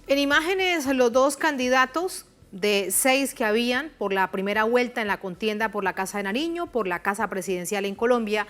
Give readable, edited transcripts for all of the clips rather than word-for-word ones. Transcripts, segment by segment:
En imágenes, los dos candidatos de 6 que habían por la primera vuelta en la contienda por la Casa de Nariño, por la Casa Presidencial en Colombia.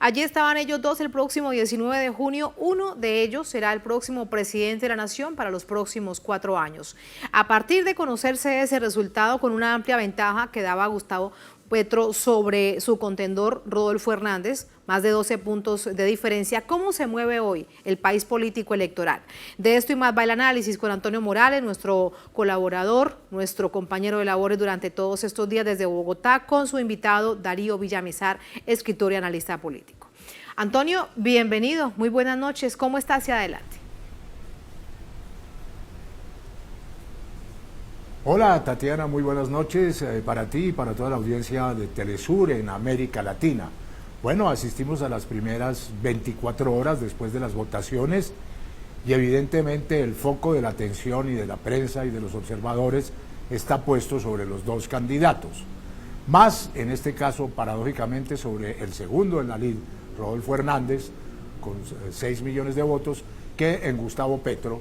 Allí estaban ellos dos el próximo 19 de junio. Uno de ellos será el próximo presidente de la Nación para los próximos 4 años. A partir de conocerse ese resultado con una amplia ventaja que daba Gustavo Petro sobre su contendor Rodolfo Hernández, más de 12 puntos de diferencia. ¿Cómo se mueve hoy el país político electoral? De esto y más va el análisis con Antonio Morales, nuestro colaborador, nuestro compañero de labores durante todos estos días desde Bogotá, con su invitado Darío Villamizar, escritor y analista político. Antonio, bienvenido, muy buenas noches. ¿Cómo está? Hacia adelante. Hola Tatiana, muy buenas noches para ti y para toda la audiencia de Telesur en América Latina. Bueno, asistimos a las primeras 24 horas después de las votaciones y evidentemente el foco de la atención y de la prensa y de los observadores está puesto sobre los dos candidatos. Más, en este caso, paradójicamente, sobre el segundo en la lid, Rodolfo Hernández, con 6 millones de votos, que en Gustavo Petro,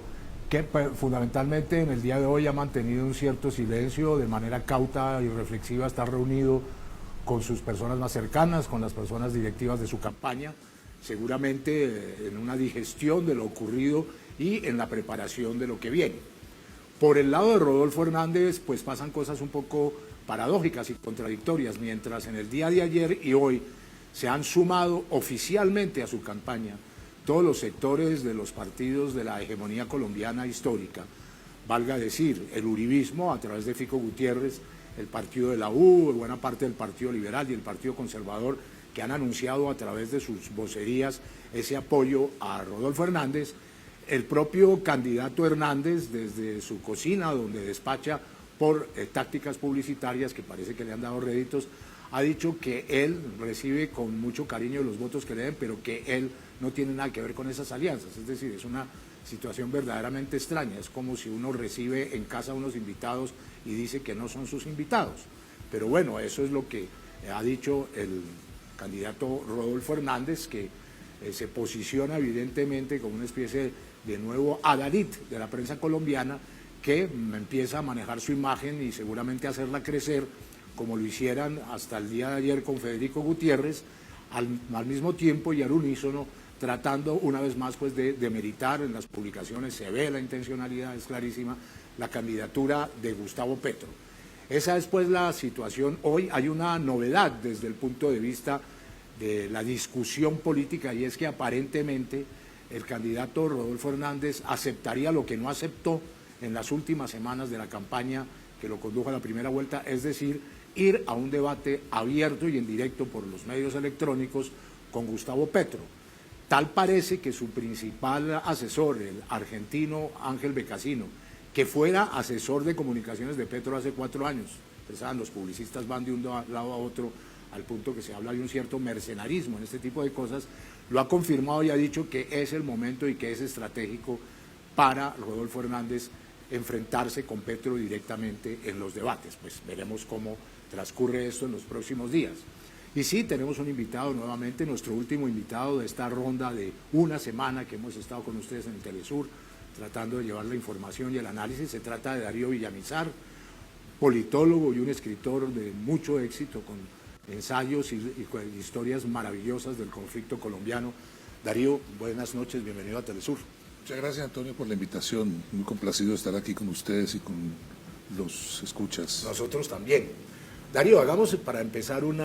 que fundamentalmente en el día de hoy ha mantenido un cierto silencio, de manera cauta y reflexiva, está reunido con sus personas más cercanas, con las personas directivas de su campaña, seguramente en una digestión de lo ocurrido y en la preparación de lo que viene. Por el lado de Rodolfo Hernández, pues pasan cosas un poco paradójicas y contradictorias, mientras en el día de ayer y hoy se han sumado oficialmente a su campaña todos los sectores de los partidos de la hegemonía colombiana histórica, valga decir, el uribismo a través de Fico Gutiérrez, el partido de la U, buena parte del Partido Liberal y el Partido Conservador, que han anunciado a través de sus vocerías ese apoyo a Rodolfo Hernández, el propio candidato Hernández desde su cocina, donde despacha por tácticas publicitarias que parece que le han dado réditos, ha dicho que él recibe con mucho cariño los votos que le den, pero que él no tiene nada que ver con esas alianzas. Es decir, es una situación verdaderamente extraña. Es como si uno recibe en casa a unos invitados y dice que no son sus invitados. Pero bueno, eso es lo que ha dicho el candidato Rodolfo Hernández, que se posiciona evidentemente como una especie de nuevo adalid de la prensa colombiana, que empieza a manejar su imagen y seguramente a hacerla crecer, como lo hicieran hasta el día de ayer con Federico Gutiérrez, al mismo tiempo y al unísono, tratando una vez más pues de demeritar en las publicaciones, se ve la intencionalidad, es clarísima, la candidatura de Gustavo Petro. Esa es pues la situación. Hoy hay una novedad desde el punto de vista de la discusión política, y es que aparentemente el candidato Rodolfo Hernández aceptaría lo que no aceptó en las últimas semanas de la campaña que lo condujo a la primera vuelta, es decir, ir a un debate abierto y en directo por los medios electrónicos con Gustavo Petro. Tal parece que su principal asesor, el argentino Ángel Becasino, que fuera asesor de comunicaciones de Petro hace 4 años, ustedes saben, los publicistas van de un lado a otro al punto que se habla de un cierto mercenarismo en este tipo de cosas, lo ha confirmado y ha dicho que es el momento y que es estratégico para Rodolfo Hernández enfrentarse con Petro directamente en los debates. Pues veremos cómo transcurre esto en los próximos días. Y sí, tenemos un invitado nuevamente, nuestro último invitado de esta ronda de una semana que hemos estado con ustedes en el Telesur, tratando de llevar la información y el análisis. Se trata de Darío Villamizar, politólogo y un escritor de mucho éxito, con ensayos y historias maravillosas del conflicto colombiano. Darío, buenas noches, bienvenido a Telesur. Muchas gracias, Antonio, por la invitación. Muy complacido de estar aquí con ustedes y con los escuchas. Nosotros también. Darío, hagamos para empezar un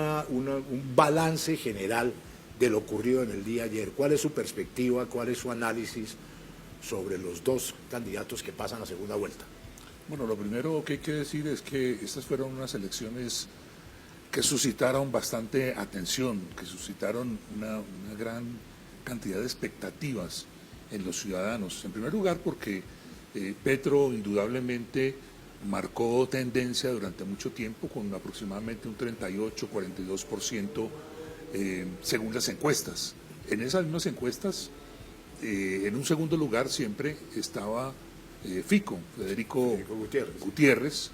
balance general de lo ocurrido en el día de ayer. ¿Cuál es su perspectiva, cuál es su análisis sobre los dos candidatos que pasan a segunda vuelta? Bueno, lo primero que hay que decir es que estas fueron unas elecciones que suscitaron bastante atención, que suscitaron una gran cantidad de expectativas en los ciudadanos. En primer lugar, porque Petro indudablemente marcó tendencia durante mucho tiempo con aproximadamente un 38-42% según las encuestas. En esas mismas encuestas, en un segundo lugar siempre estaba Federico Gutiérrez,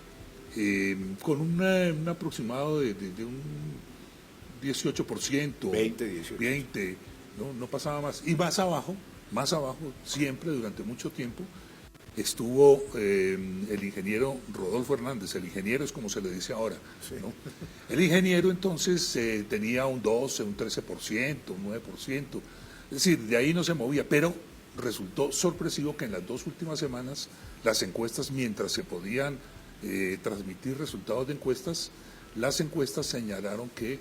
con un aproximado de un 18%, 20, no pasaba más, y más abajo, siempre durante mucho tiempo, estuvo el ingeniero Rodolfo Hernández, el ingeniero es como se le dice ahora, Sí. ¿no? El ingeniero entonces tenía un 12, un 13%, un 9%, es decir, de ahí no se movía, pero resultó sorpresivo que en las 2 últimas semanas las encuestas, mientras se podían transmitir resultados de encuestas, las encuestas señalaron que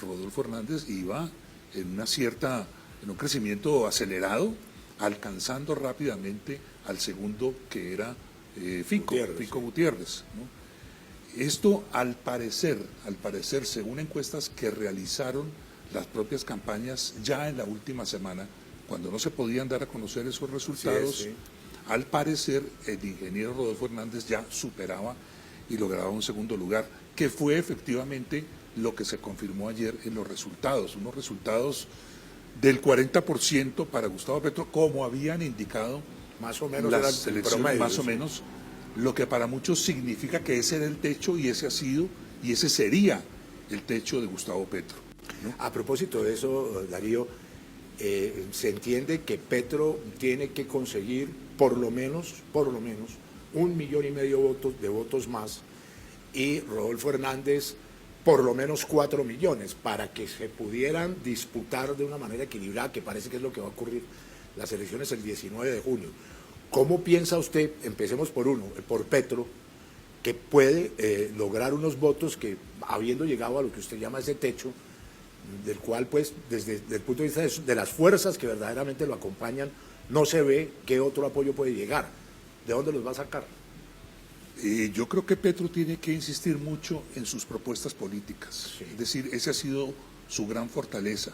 Rodolfo Hernández iba en un crecimiento acelerado, alcanzando rápidamente al segundo, que era Fico Gutiérrez, ¿no? Esto al parecer, según encuestas que realizaron las propias campañas ya en la última semana, cuando no se podían dar a conocer esos resultados, Sí. al parecer el ingeniero Rodolfo Hernández ya superaba y lograba un segundo lugar, que fue efectivamente lo que se confirmó ayer en los resultados, unos resultados del 40% para Gustavo Petro, como habían indicado Más o menos las era el elecciones, promedio, más o sí. menos, lo que para muchos significa que ese era el techo y ese ha sido y ese sería el techo de Gustavo Petro, ¿no? A propósito de eso, Darío, se entiende que Petro tiene que conseguir por lo menos 1,5 millones de votos más, y Rodolfo Hernández por lo menos 4 millones, para que se pudieran disputar de una manera equilibrada, que parece que es lo que va a ocurrir las elecciones el 19 de junio. ¿Cómo piensa usted, empecemos por Petro, que puede lograr unos votos que, habiendo llegado a lo que usted llama ese techo, del cual, pues, desde el punto de vista de las fuerzas que verdaderamente lo acompañan, no se ve qué otro apoyo puede llegar? ¿De dónde los va a sacar? Yo creo que Petro tiene que insistir mucho en sus propuestas políticas. Sí. Es decir, esa ha sido su gran fortaleza.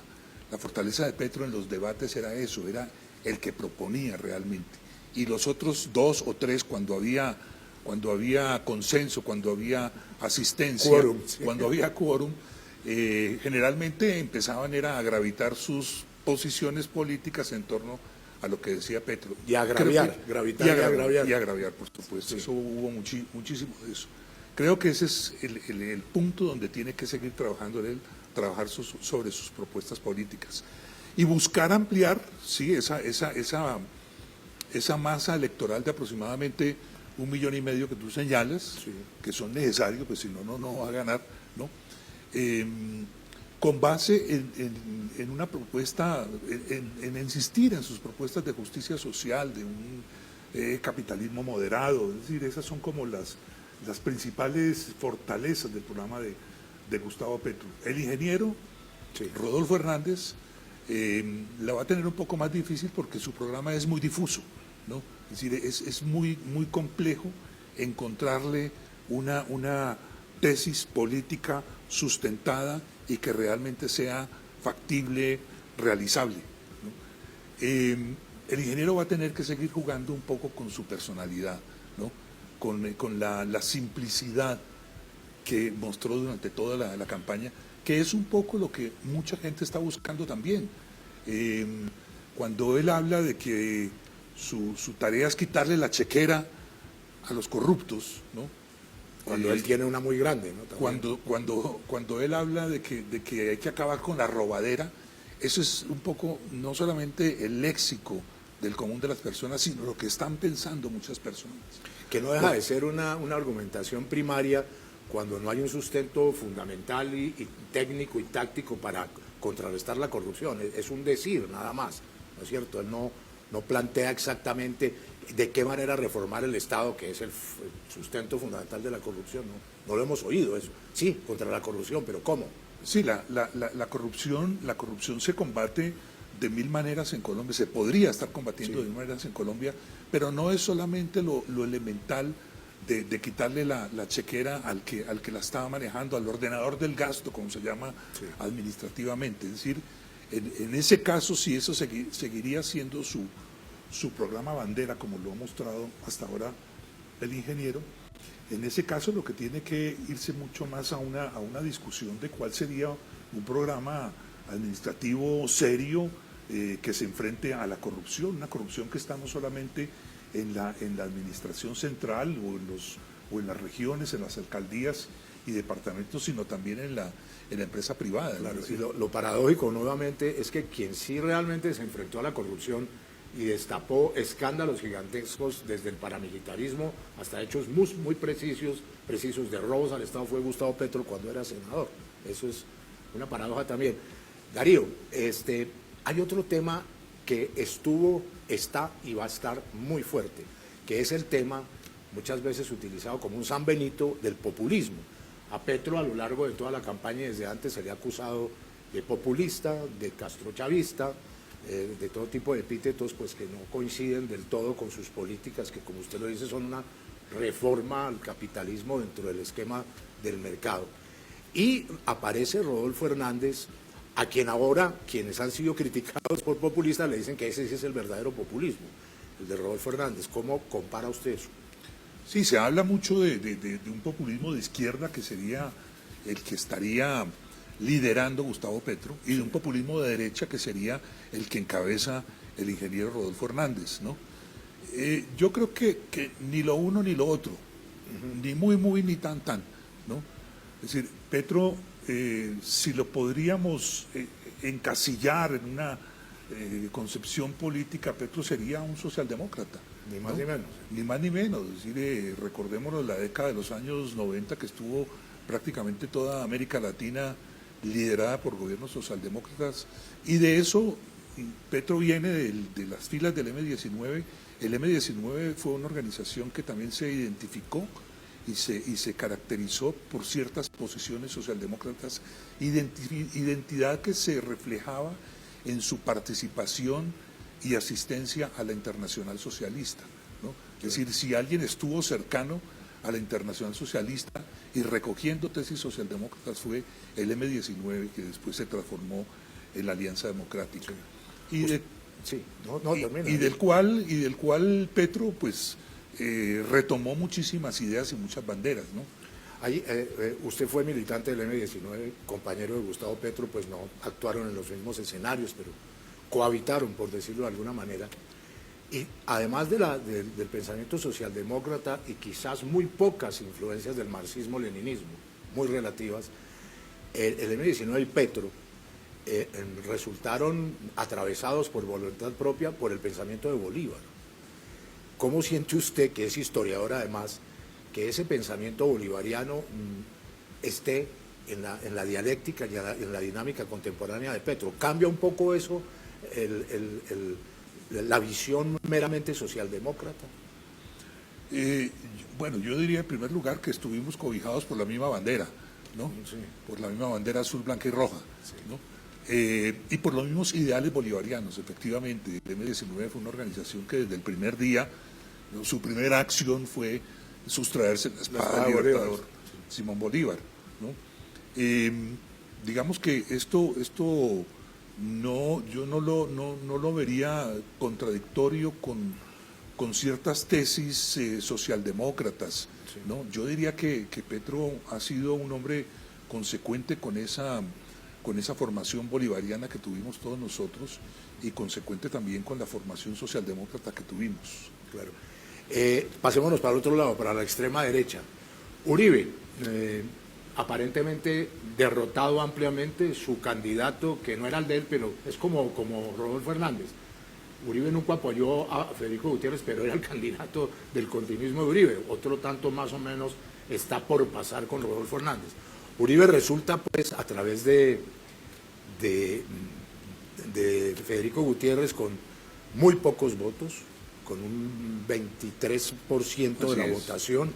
La fortaleza de Petro en los debates era eso, era el que proponía realmente. Y los otros 2 o 3, cuando había consenso, cuando había asistencia, Quórum, sí. cuando había quórum, generalmente empezaban a gravitar sus posiciones políticas en torno a lo que decía Petro. Y a agraviar, Creo que- gravitar y agraviar, por supuesto. Sí. Eso hubo muchísimo de eso. Creo que ese es el punto donde tiene que seguir trabajando él, trabajar sobre sus propuestas políticas. Y buscar ampliar, sí, esa masa electoral de aproximadamente 1,5 millones que tú señalas, Sí. que son necesarios, pues si no, no va a ganar, ¿no? Con base en una propuesta, en insistir en sus propuestas de justicia social, de un capitalismo moderado, es decir, esas son como las principales fortalezas del programa de Gustavo Petro. El ingeniero Sí. Rodolfo Hernández la va a tener un poco más difícil porque su programa es muy difuso, ¿no? Es decir, es muy complejo encontrarle una tesis política sustentada y que realmente sea factible, realizable, ¿no? El ingeniero va a tener que seguir jugando un poco con su personalidad, ¿no? Con la simplicidad que mostró durante toda la campaña, que es un poco lo que mucha gente está buscando también. Cuando él habla de que su tarea es quitarle la chequera a los corruptos, ¿no? Cuando él tiene una muy grande, ¿no? También. Cuando él habla de que hay que acabar con la robadera, eso es un poco no solamente el léxico del común de las personas, sino lo que están pensando muchas personas. Que no deja de ser una argumentación primaria cuando no hay un sustento fundamental y técnico y táctico para contrarrestar la corrupción. Es un decir, nada más, ¿no es cierto? Él no plantea exactamente de qué manera reformar el Estado, que es el sustento fundamental de la corrupción, ¿no? No lo hemos oído eso. Sí, contra la corrupción, pero ¿cómo? Sí, la corrupción se combate de 1000 maneras en Colombia, se podría estar combatiendo de 1000 maneras en Colombia, pero no es solamente lo elemental de quitarle la chequera al que la estaba manejando, al ordenador del gasto, como se llama administrativamente. Es decir, en ese caso, si eso seguiría siendo su programa bandera, como lo ha mostrado hasta ahora el ingeniero, en ese caso lo que tiene que irse mucho más a una discusión de cuál sería un programa administrativo serio que se enfrente a la corrupción, una corrupción que está no solamente en la administración central o en las regiones, en las alcaldías y departamentos, sino también en la empresa privada. Claro, ¿no? y lo paradójico nuevamente es que quien sí realmente se enfrentó a la corrupción y destapó escándalos gigantescos desde el paramilitarismo hasta hechos muy precisos de robos al Estado, fue Gustavo Petro cuando era senador. Eso es una paradoja también. Darío, hay otro tema que estuvo, está y va a estar muy fuerte, que es el tema muchas veces utilizado como un San Benito del populismo. A Petro a lo largo de toda la campaña y desde antes se le ha acusado de populista, de castrochavista, de todo tipo de epítetos pues que no coinciden del todo con sus políticas, que como usted lo dice son una reforma al capitalismo dentro del esquema del mercado. Y aparece Rodolfo Hernández, a quien ahora quienes han sido criticados por populistas le dicen que ese sí es el verdadero populismo, el de Rodolfo Hernández. ¿Cómo compara usted eso? Sí, se habla mucho de un populismo de izquierda que sería el que estaría liderando Gustavo Petro, y de un populismo de derecha que sería el que encabeza el ingeniero Rodolfo Hernández, ¿no? Yo creo que ni lo uno ni lo otro, ni muy ni tan, ¿no? Es decir, Petro, si lo podríamos encasillar en una concepción política, Petro sería un socialdemócrata. Ni más ni menos. Ni más ni menos. Es decir, recordémonos la década de los años 90 que estuvo prácticamente toda América Latina liderada por gobiernos socialdemócratas, y de eso Petro viene de las filas del M-19. El M-19 fue una organización que también se identificó y se caracterizó por ciertas posiciones socialdemócratas, identidad que se reflejaba en su participación y asistencia a la Internacional Socialista, ¿no? Es decir, si alguien estuvo cercano a la Internacional Socialista y recogiendo tesis socialdemócratas fue el M-19, que después se transformó en la Alianza Democrática. Y del cual Petro pues retomó muchísimas ideas y muchas banderas, ¿no? Ahí, usted fue militante del M-19, compañero de Gustavo Petro, pues no actuaron en los mismos escenarios, pero cohabitaron, por decirlo de alguna manera. Y además del pensamiento socialdemócrata y quizás muy pocas influencias del marxismo-leninismo, muy relativas, el M-19 y Petro resultaron atravesados por voluntad propia por el pensamiento de Bolívar. ¿Cómo siente usted, que es historiador además, que ese pensamiento bolivariano esté en la dialéctica y en la dinámica contemporánea de Petro? ¿Cambia un poco eso la visión meramente socialdemócrata? Bueno, yo diría en primer lugar que estuvimos cobijados por la misma bandera, ¿no? Sí. Por la misma bandera azul, blanca y roja, Sí. ¿no? Y por los mismos ideales bolivarianos, efectivamente. El M-19 fue una organización que desde el primer día, ¿no?, su primera acción fue sustraerse la espada del libertador Simón Bolívar, ¿no? Digamos que esto no, yo no lo vería contradictorio con ciertas tesis socialdemócratas, ¿no? Yo diría que Petro ha sido un hombre consecuente con esa formación bolivariana que tuvimos todos nosotros, y consecuente también con la formación socialdemócrata que tuvimos. Claro. Pasémonos para el otro lado, para la extrema derecha. Uribe, aparentemente derrotado ampliamente, su candidato, que no era el de él, pero es como Rodolfo Hernández. Uribe nunca apoyó a Federico Gutiérrez, pero era el candidato del continuismo de Uribe. Otro tanto más o menos está por pasar con Rodolfo Hernández. Uribe resulta, pues, a través de Federico Gutiérrez, con muy pocos votos, con un 23% de la votación,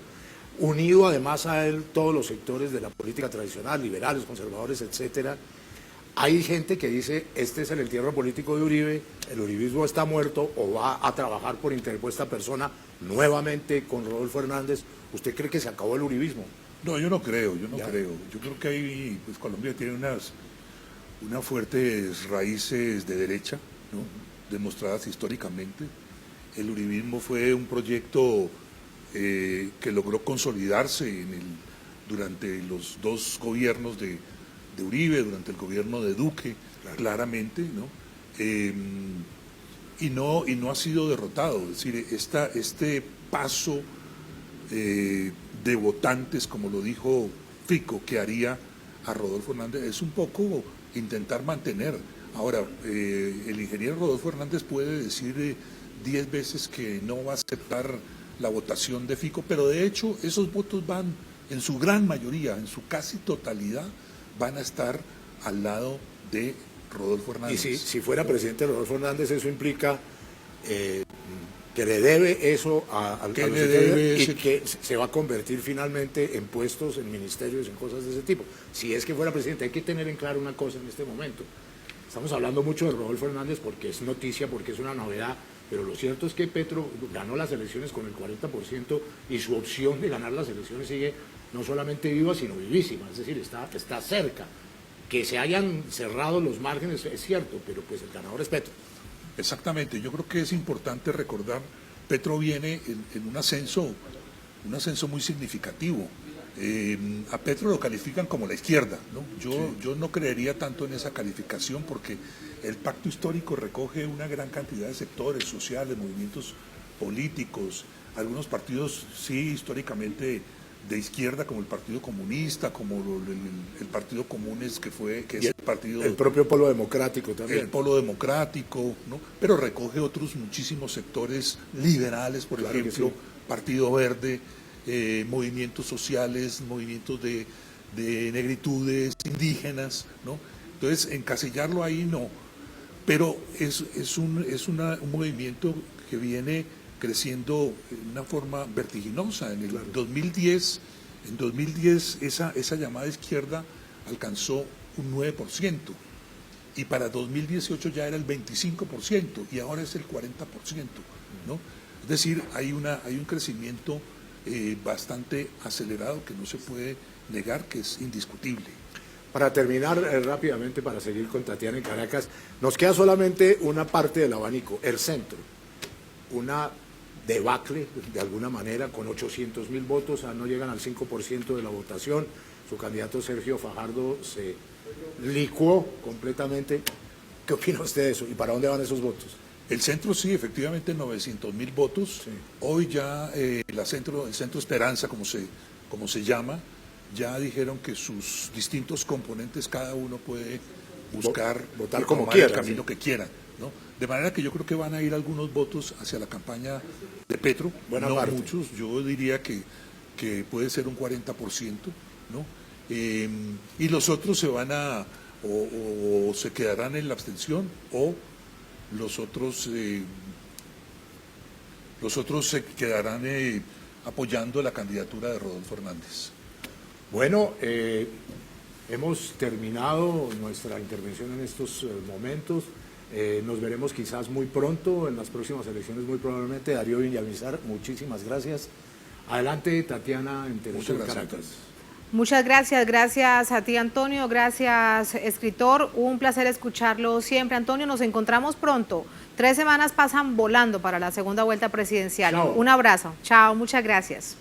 unido además a él todos los sectores de la política tradicional, liberales, conservadores, etcétera. Hay gente que dice, este es el entierro político de Uribe, el uribismo está muerto, o va a trabajar por interpuesta persona nuevamente con Rodolfo Hernández. ¿Usted cree que se acabó el uribismo? No, yo no creo. Yo creo que ahí, pues, Colombia tiene unas fuertes raíces de derecha, ¿no?, demostradas históricamente. El uribismo fue un proyecto que logró consolidarse durante los dos gobiernos de Uribe, durante el gobierno de Duque, claro, claramente, ¿no? Y no ha sido derrotado. Es decir, este paso de votantes, como lo dijo Fico, que haría a Rodolfo Hernández, es un poco intentar mantener Ahora, el ingeniero Rodolfo Hernández puede decir 10 veces que no va a aceptar la votación de Fico, pero de hecho esos votos van, en su gran mayoría, en su casi totalidad, van a estar al lado de Rodolfo Hernández. Y si fuera presidente Rodolfo Hernández, eso implica que le debe eso a los y que se va a convertir finalmente en puestos, en ministerios, en cosas de ese tipo. Si es que fuera presidente, hay que tener en claro una cosa en este momento. Estamos hablando mucho de Rodolfo Hernández porque es noticia, porque es una novedad, pero lo cierto es que Petro ganó las elecciones con el 40% y su opción de ganar las elecciones sigue no solamente viva, sino vivísima, es decir, está cerca. Que se hayan cerrado los márgenes es cierto, pero pues el ganador es Petro. Exactamente, yo creo que es importante recordar, Petro viene en un ascenso muy significativo. A Petro lo califican como la izquierda, ¿no? Yo no creería tanto en esa calificación porque el pacto histórico recoge una gran cantidad de sectores sociales, movimientos políticos, algunos partidos sí históricamente de izquierda como el Partido Comunista, como el Partido Comunes que es el partido... El propio Polo Democrático también. El Polo Democrático, ¿no? Pero recoge otros muchísimos sectores liberales, por ejemplo, Partido Verde, movimientos sociales, movimientos de negritudes, indígenas, ¿no? Entonces, encasillarlo ahí no, pero es un movimiento que viene creciendo de una forma vertiginosa. En el 2010 esa llamada izquierda alcanzó un 9%, y para 2018 ya era el 25%, y ahora es el 40%, ¿no? Es decir, hay un crecimiento bastante acelerado que no se puede negar, que es indiscutible. Para terminar rápidamente, para seguir con Tatiana en Caracas, nos queda solamente una parte del abanico, el centro. Una debacle, de alguna manera, con 800.000 votos, no llegan al 5% de la votación. Su candidato Sergio Fajardo se licuó completamente. ¿Qué opina usted de eso? ¿Y para dónde van esos votos? El centro sí, efectivamente 900.000 votos. Sí. Hoy ya el centro Esperanza, como se llama, ya dijeron que sus distintos componentes, cada uno puede buscar votar como quiera, el camino que quiera, ¿no? De manera que yo creo que van a ir algunos votos hacia la campaña de Petro, buena no parte. Muchos, yo diría que puede ser un 40%, ¿no? Y los otros se van o se quedarán en la abstención, o los otros se quedarán apoyando la candidatura de Rodolfo Hernández. Bueno, hemos terminado nuestra intervención en estos momentos. Nos veremos quizás muy pronto, en las próximas elecciones muy probablemente. Darío Villamizar, muchísimas gracias. Adelante, Tatiana, en Telesur Caracas. Muchas gracias, gracias a ti, Antonio, gracias, escritor, un placer escucharlo siempre. Antonio, nos encontramos pronto. 3 semanas pasan volando para la segunda vuelta presidencial. Chao. Un abrazo, chao, muchas gracias.